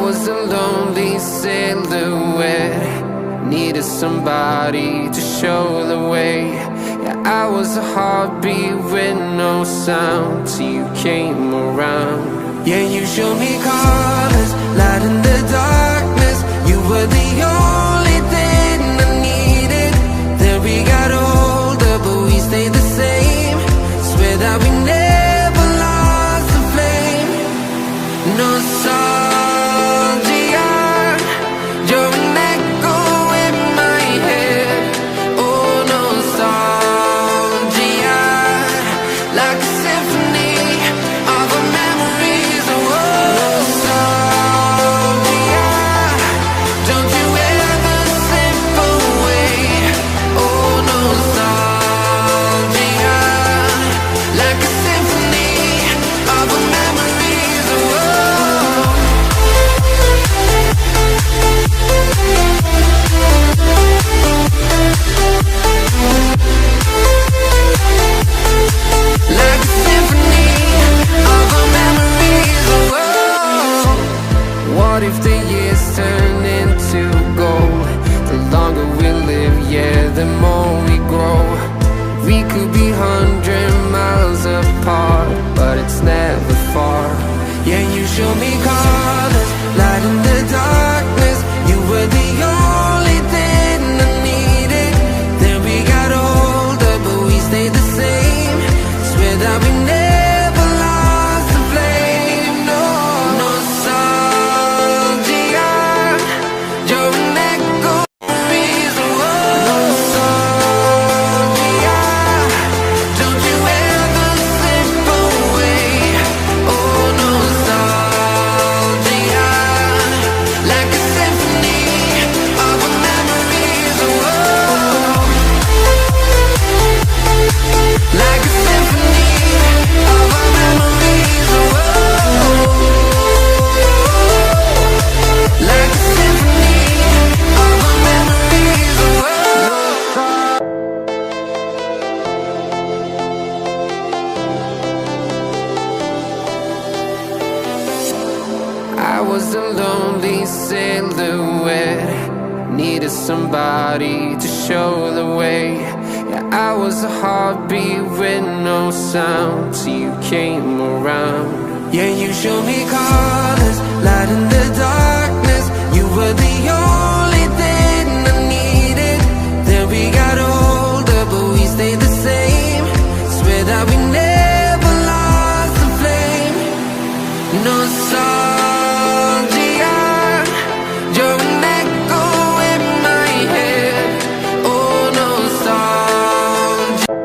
was a lonely silhouette, needed somebody to show the way. Yeah, I was a heartbeat with no sound till you came around. Yeah, you showed me colors, light in the darkness. You were the only thing I needed. Then we got older, but we stayed the same. Swear that we never lost the flame. Nostalgia, you're an echo in my head. Oh, nostalgia, like a symphony of our memories. Oh, nostalgia, don't you ever slip away. Oh, nostalgia, like a symphony of our memories. Oh, like a symphony of our memories. Oh, what if the years turn into gold? The longer we live, yeah, the more we grow. We could be 100 miles apart, but it's never far. Yeah, you show me colors, light in the darkness. You were the only thing I needed. Then we got older, but we stayed the same. Swear that we never lost the flame. No, nostalgia, you're an echo. Nostalgia, don't you ever slip away. Oh, nostalgia, like a symphony of our memories. Oh, like a symphony of our memories. Oh, like a symphony of our memories. Oh, I was a lonely silhouette, needed somebody to show the way. Yeah, I was a heartbeat with no sound till you came around. Yeah, you showed me colors, light in the darkness. You were the only thing I needed. Then we got older, but we stayed the same. Swear that we never lost the flame. Nostalgia, you're an echo in my head. Oh, nostalgia.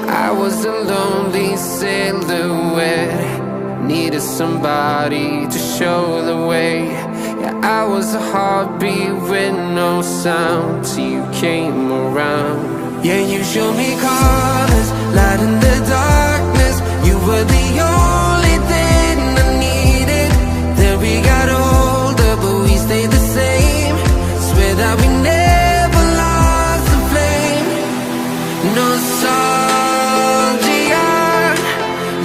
I was a lonely silhouette, needed somebody to show the way. Yeah, I was a heartbeat with no sound till you came around. Yeah, you showed me colors, light in the darkness. You were the only thing I needed. Then we got older, but we stayed the same. Swear that we never lost the flame. Nostalgia,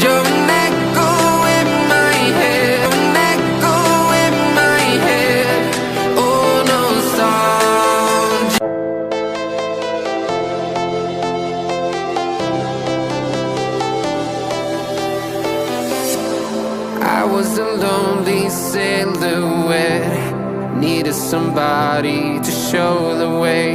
you're an echo in my head. An echo in my head. Oh, nostalgia. I was a lonely silhouette, needed somebody to show the way.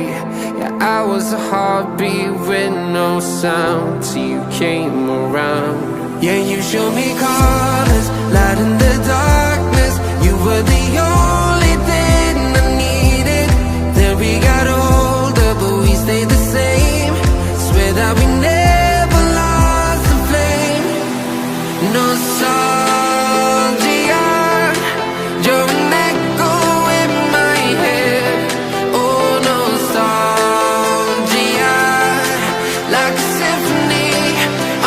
Yeah, I was a heartbeat with no sound till you came around. Yeah, you showed me colors, light in the darkness. You were the only thing I needed. Then we got older, but we stayed the same. Swear that we never lost the flame. Nostalgia, you're an echo in my head. Oh, nostalgia, like a symphony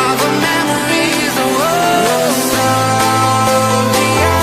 of our memories. Oh, nostalgia.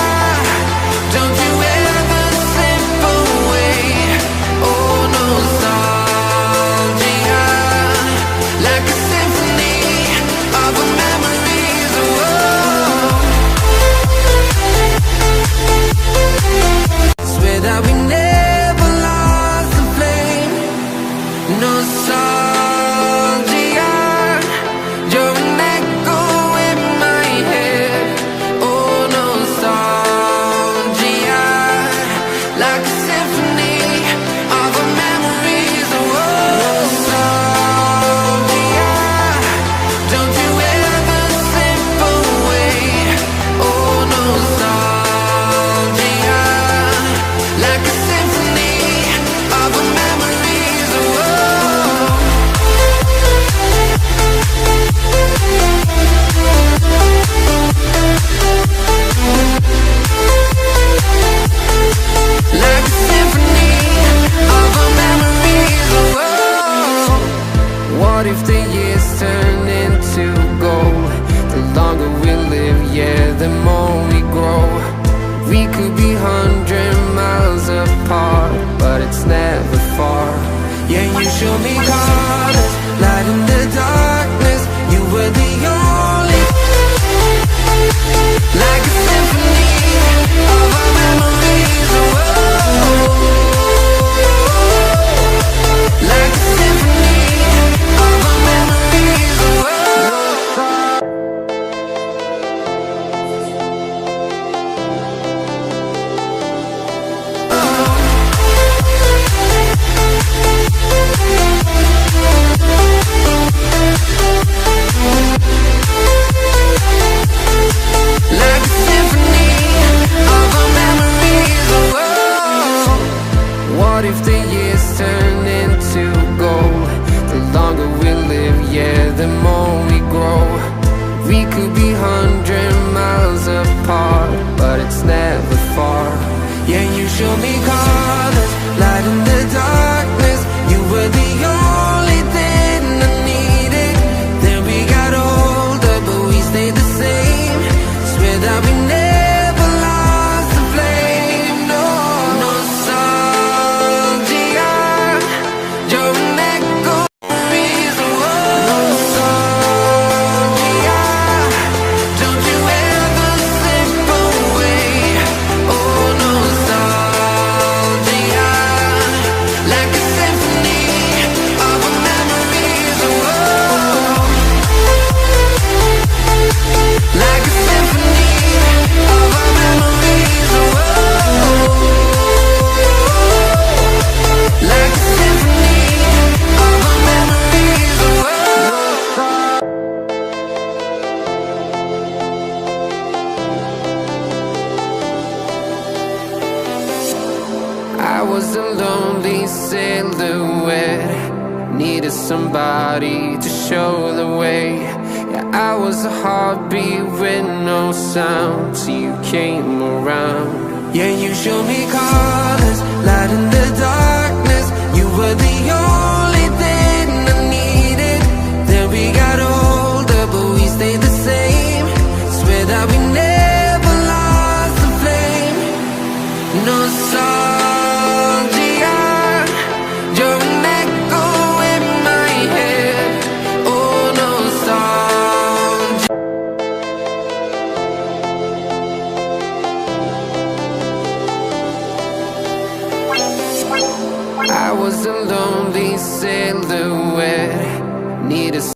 me colors, light in the darkness. You were the only, like a symphony of our memories. Oh, like a symphony of our memories. Oh, like a symphony of our memories. Oh, what if the years turn into gold? The longer we live, yeah, the more we grow. We could be 100 miles apart, but it's never far. Yeah, you show me colors, light in the darkness. You were the only thing I needed. Then we got older, but we stayed the same. Swear that we never lost the flame. No, nostalgia, you're an echo of reason. Nostalgia, don't you ever slip away. Oh, nostalgia, like a symphony of our memories. Oh, like a symphony of our memories. Oh, like a symphony of our memories. Oh, I was a lonely silhouette, needed somebody to show the way. Yeah, I was a heartbeat with no sound, till you came around. Yeah, you showed me colors, light in the darkness. You were the only thing I needed. Then we got older, but we stayed the same. Swear that we never lost the flame. Nostalgia, you're an echo in my head. Oh, nostalgia. I was a lonely silhouette, needed